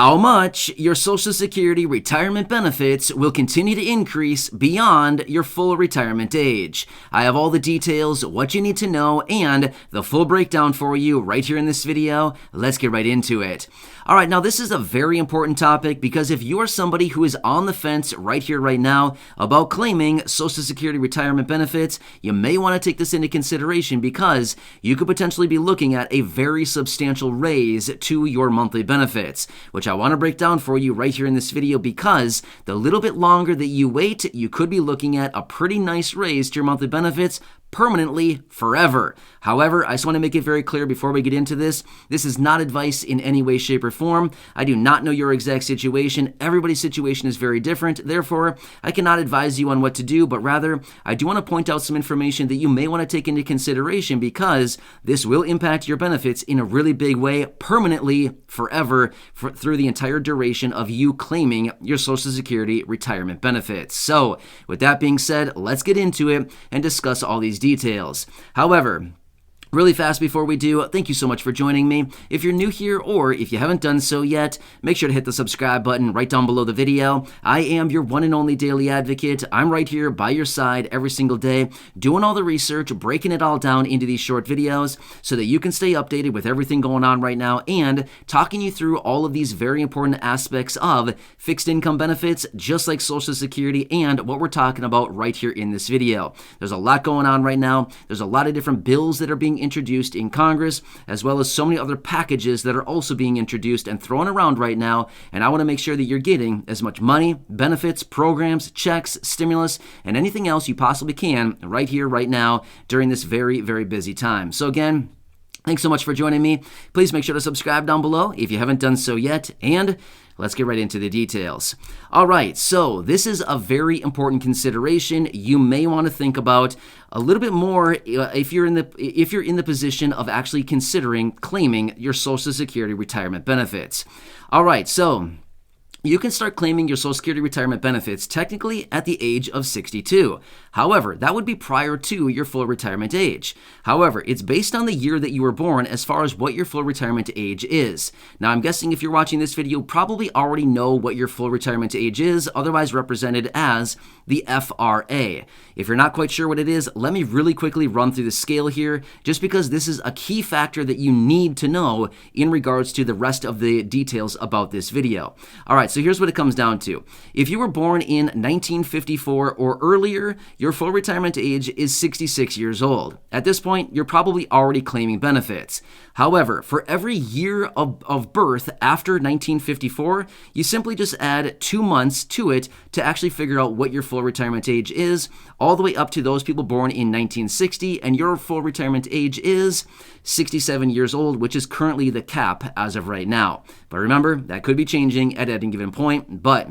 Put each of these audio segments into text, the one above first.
how much your Social Security retirement benefits will continue to increase beyond your full retirement age. I have all the details, what you need to know, and the full breakdown for you right here in this video. Let's get right into it. All right, now this is a very important topic because if you are somebody who is on the fence right here, right now about claiming Social Security retirement benefits, you may want to take this into consideration because you could potentially be looking at a very substantial raise to your monthly benefits, which I want to break down for you right here in this video because the little bit longer that you wait, you could be looking at a pretty nice raise to your monthly benefits permanently forever. However, I just want to make it very clear before we get into this, this is not advice in any way, shape, or form. I do not know your exact situation. Everybody's situation is very different. Therefore, I cannot advise you on what to do, but rather, I do want to point out some information that you may want to take into consideration because this will impact your benefits in a really big way, permanently, forever, through the entire duration of you claiming your Social Security retirement benefits. So, with that being said, let's get into it and discuss all these details. However, really fast before we do, thank you so much for joining me. If you're new here or if you haven't done so yet, make sure to hit the subscribe button right down below the video. I am your one and only daily advocate. I'm right here by your side every single day, doing all the research, breaking it all down into these short videos so that you can stay updated with everything going on right now and talking you through all of these very important aspects of fixed income benefits, just like Social Security and what we're talking about right here in this video. There's a lot going on right now. There's a lot of different bills that are being introduced in Congress, as well as so many other packages that are also being introduced and thrown around right now, and I want to make sure that you're getting as much money, benefits, programs, checks, stimulus, and anything else you possibly can right here, right now, during this very, very busy time. So again, thanks so much for joining me. Please make sure to subscribe down below if you haven't done so yet, and let's get right into the details. All right, so this is a very important consideration you may want to think about a little bit more if you're in the position of actually considering claiming your Social Security retirement benefits. All right, so you can start claiming your Social Security retirement benefits technically at the age of 62. However, that would be prior to your full retirement age. However, it's based on the year that you were born as far as what your full retirement age is. Now, I'm guessing if you're watching this video, you probably already know what your full retirement age is, otherwise represented as the FRA. If you're not quite sure what it is, let me really quickly run through the scale here, just because this is a key factor that you need to know in regards to the rest of the details about this video. All right, so here's what it comes down to. If you were born in 1954 or earlier, your full retirement age is 66 years old. At this point, you're probably already claiming benefits. However, for every year of birth after 1954, you simply just add 2 months to it to actually figure out what your full retirement age is, all the way up to those people born in 1960, and your full retirement age is 67 years old, which is currently the cap as of right now. But remember, that could be changing at any given point, but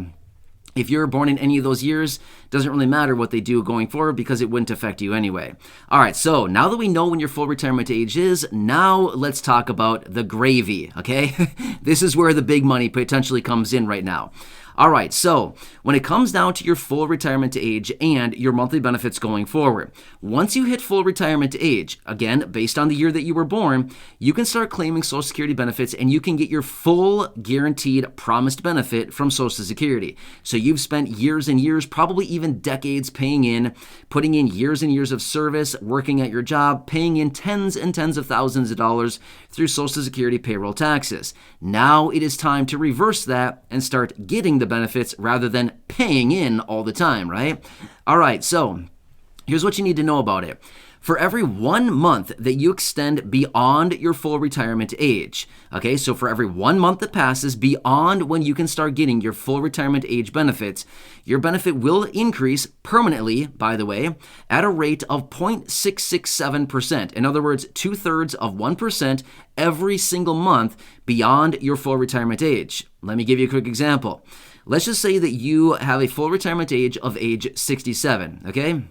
if you're born in any of those years, doesn't really matter what they do going forward because it wouldn't affect you anyway. All right, so now that we know when your full retirement age is, now let's talk about the gravy, okay? This is where the big money potentially comes in right now. All right, so when it comes down to your full retirement age and your monthly benefits going forward, once you hit full retirement age, again, based on the year that you were born, you can start claiming Social Security benefits and you can get your full guaranteed promised benefit from Social Security. So you've spent years and years, probably even decades paying in, putting in years and years of service, working at your job, paying in tens and tens of thousands of dollars through Social Security payroll taxes. Now it is time to reverse that and start getting the benefits rather than paying in all the time, right? All right, so here's what you need to know about it. For every 1 month that you extend beyond your full retirement age, okay, so for every 1 month that passes beyond when you can start getting your full retirement age benefits, your benefit will increase permanently, by the way, at a rate of 0.667%. In other words, 2/3 of 1% every single month beyond your full retirement age. Let me give you a quick example. Let's just say that you have a full retirement age of age 67, okay?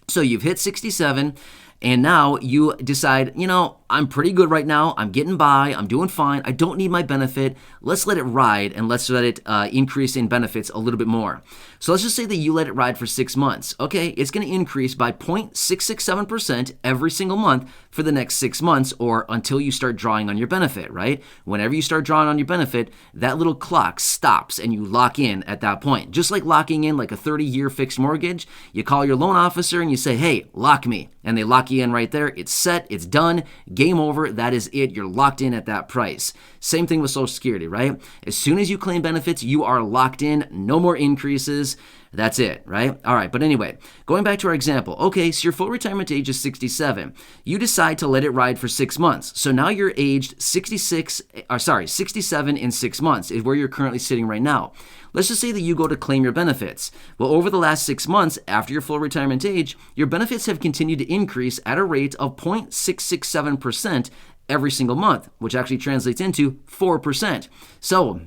So you've hit 67, and now you decide, I'm pretty good right now. I'm getting by. I'm doing fine. I don't need my benefit. Let's let it ride and let's let it increase in benefits a little bit more. So let's just say that you let it ride for 6 months. Okay, it's going to increase by 0.667% every single month for the next 6 months or until you start drawing on your benefit, right? Whenever you start drawing on your benefit, that little clock stops and you lock in at that point. Just like locking in like a 30-year fixed mortgage, you call your loan officer and you say, hey, lock me. And they lock you in right there. It's set. It's done. Game over. That is it. You're locked in at that price. Same thing with Social Security, right? As soon as you claim benefits, you are locked in. No more increases. That's it, right? All right, but anyway, going back to our example. Okay, so your full retirement age is 67. You decide to let it ride for 6 months. So now you're aged 67 in 6 months is where you're currently sitting right now. Let's just say that you go to claim your benefits. Well, over the last 6 months after your full retirement age, your benefits have continued to increase at a rate of 0.667% every single month, which actually translates into 4%. So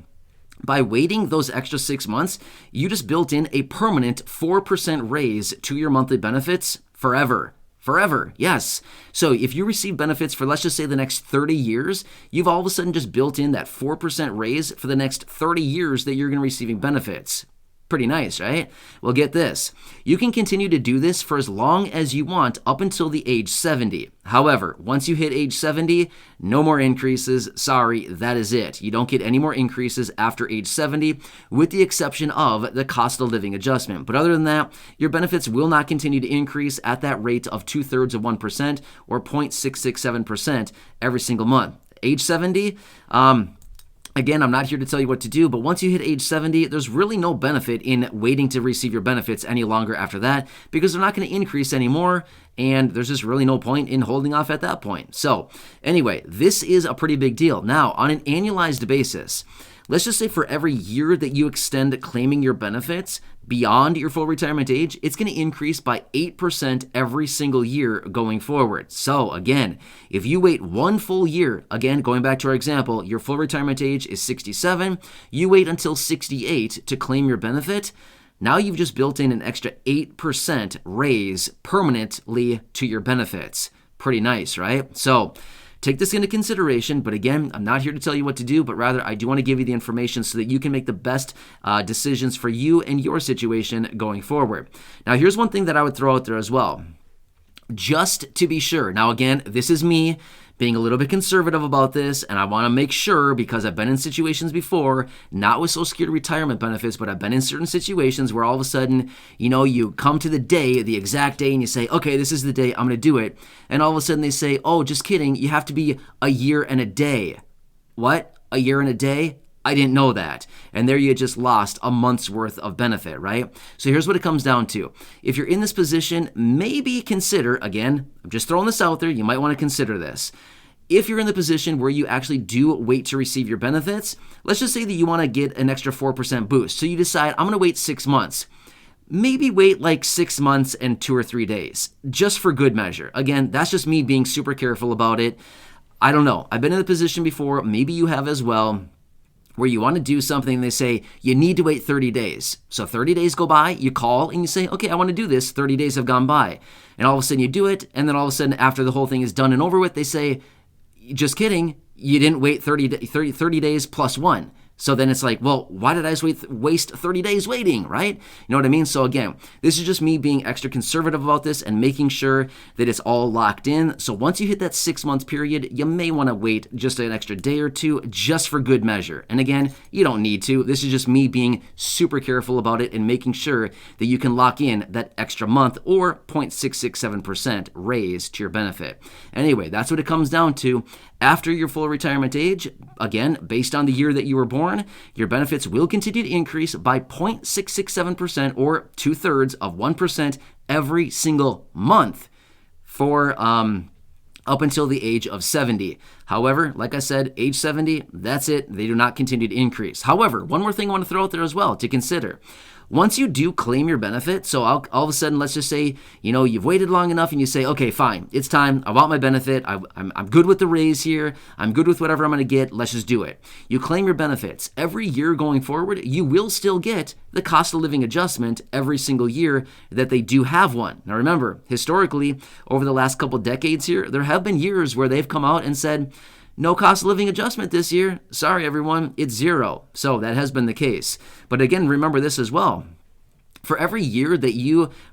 by waiting those extra 6 months, you just built in a permanent 4% raise to your monthly benefits forever. Forever, yes. So if you receive benefits for, let's just say, the next 30 years, you've all of a sudden just built in that 4% raise for the next 30 years that you're going to be receiving benefits. Pretty nice, right? Well, get this. You can continue to do this for as long as you want up until the age 70. However, once you hit age 70, no more increases. Sorry, that is it. You don't get any more increases after age 70, with the exception of the cost of living adjustment. But other than that, your benefits will not continue to increase at that rate of 2/3 or 0.667% every single month. Age 70, again, I'm not here to tell you what to do, but once you hit age 70, there's really no benefit in waiting to receive your benefits any longer after that because they're not going to increase anymore, and there's just really no point in holding off at that point. So anyway, this is a pretty big deal. Now, on an annualized basis, let's just say for every year that you extend claiming your benefits beyond your full retirement age, it's going to increase by 8% every single year going forward. So again, if you wait one full year, again, going back to our example, your full retirement age is 67, you wait until 68 to claim your benefit, now you've just built in an extra 8% raise permanently to your benefits. Pretty nice, right? So take this into consideration, but again, I'm not here to tell you what to do, but rather I do want to give you the information so that you can make the best decisions for you and your situation going forward. Now, here's one thing that I would throw out there as well, just to be sure. Now, again, this is me being a little bit conservative about this, and I want to make sure, because I've been in situations before, not with Social Security retirement benefits, but I've been in certain situations where all of a sudden, you come to the day, the exact day, and you say, okay, this is the day, I'm going to do it. And all of a sudden they say, oh, just kidding, you have to be a year and a day. What? A year and a day? I didn't know that. And there you just lost a month's worth of benefit, right? So here's what it comes down to. If you're in this position, maybe consider, again, I'm just throwing this out there, you might want to consider this. If you're in the position where you actually do wait to receive your benefits, let's just say that you want to get an extra 4% boost. So you decide, I'm going to wait 6 months. Maybe wait like 6 months and 2 or 3 days, just for good measure. Again, that's just me being super careful about it. I don't know. I've been in the position before, maybe you have as well, where you want to do something and they say, you need to wait 30 days. So 30 days go by, you call and you say, okay, I want to do this. 30 days have gone by. And all of a sudden you do it. And then all of a sudden after the whole thing is done and over with, they say, just kidding, you didn't wait 30 days plus 1. So then it's like, well, why did I waste 30 days waiting, right? You know what I mean? So again, this is just me being extra conservative about this and making sure that it's all locked in. So once you hit that 6 month period, you may want to wait just an extra day or two just for good measure. And again, you don't need to. This is just me being super careful about it and making sure that you can lock in that extra month or 0.667% raise to your benefit. Anyway, that's what it comes down to. After your full retirement age, again, based on the year that you were born, your benefits will continue to increase by 0.667% or 2/3 every single month for up until the age of 70. However, like I said, age 70, that's it. They do not continue to increase. However, one more thing I want to throw out there as well to consider. Once you do claim your benefit, so all of a sudden, let's just say, you've waited long enough and you say, okay, fine, it's time. I want my benefit. I'm good with the raise here. I'm good with whatever I'm going to get. Let's just do it. You claim your benefits. Every year going forward, you will still get the cost of living adjustment every single year that they do have one. Now remember, historically, over the last couple decades here, there have been years where they've come out and said, no cost of living adjustment this year. Sorry, everyone, it's zero. So that has been the case. But again, remember this as well. For every year that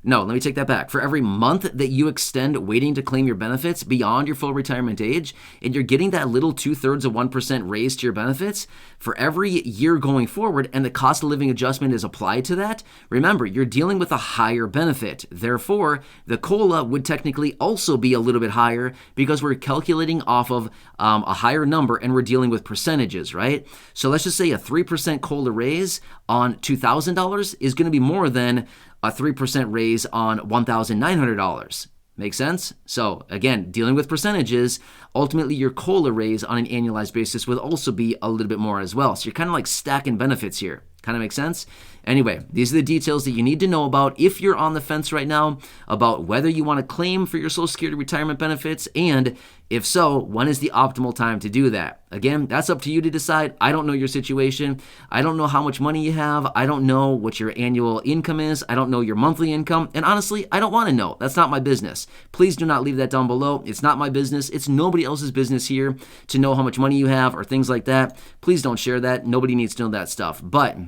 let me take that back. For every month that you extend waiting to claim your benefits beyond your full retirement age, and you're getting that little 2/3 of 1% raise to your benefits, for every year going forward, and the cost of living adjustment is applied to that, remember, you're dealing with a higher benefit. Therefore, the COLA would technically also be a little bit higher because we're calculating off of a higher number and we're dealing with percentages, right? So let's just say a 3% COLA raise on $2,000 is going to be more than a 3% raise on $1,900. Make sense? So again, dealing with percentages, ultimately your COLA raise on an annualized basis would also be a little bit more as well. So you're kind of like stacking benefits here. Kind of make sense? Anyway, these are the details that you need to know about if you're on the fence right now about whether you want to claim for your Social Security retirement benefits, and if so, when is the optimal time to do that? Again, that's up to you to decide. I don't know your situation. I don't know how much money you have. I don't know what your annual income is. I don't know your monthly income. And honestly, I don't want to know. That's not my business. Please do not leave that down below. It's not my business. It's nobody else's business here to know how much money you have or things like that. Please don't share that. Nobody needs to know that stuff. But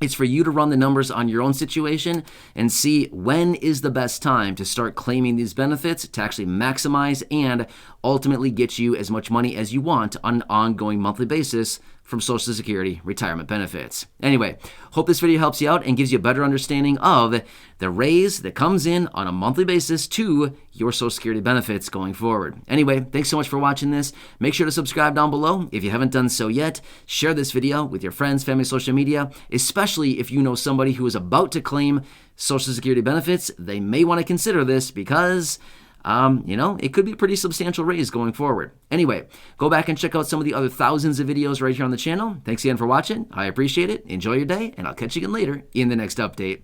it's for you to run the numbers on your own situation and see when is the best time to start claiming these benefits to actually maximize and ultimately get you as much money as you want on an ongoing monthly basis from Social Security retirement benefits. Anyway, hope this video helps you out and gives you a better understanding of the raise that comes in on a monthly basis to your Social Security benefits going forward. Anyway, thanks so much for watching this. Make sure to subscribe down below if you haven't done so yet. Share this video with your friends, family, social media, especially if you know somebody who is about to claim Social Security benefits. They may want to consider this because it could be a pretty substantial raise going forward. Anyway, go back and check out some of the other thousands of videos right here on the channel. Thanks again for watching. I appreciate it. Enjoy your day, and I'll catch you again later in the next update.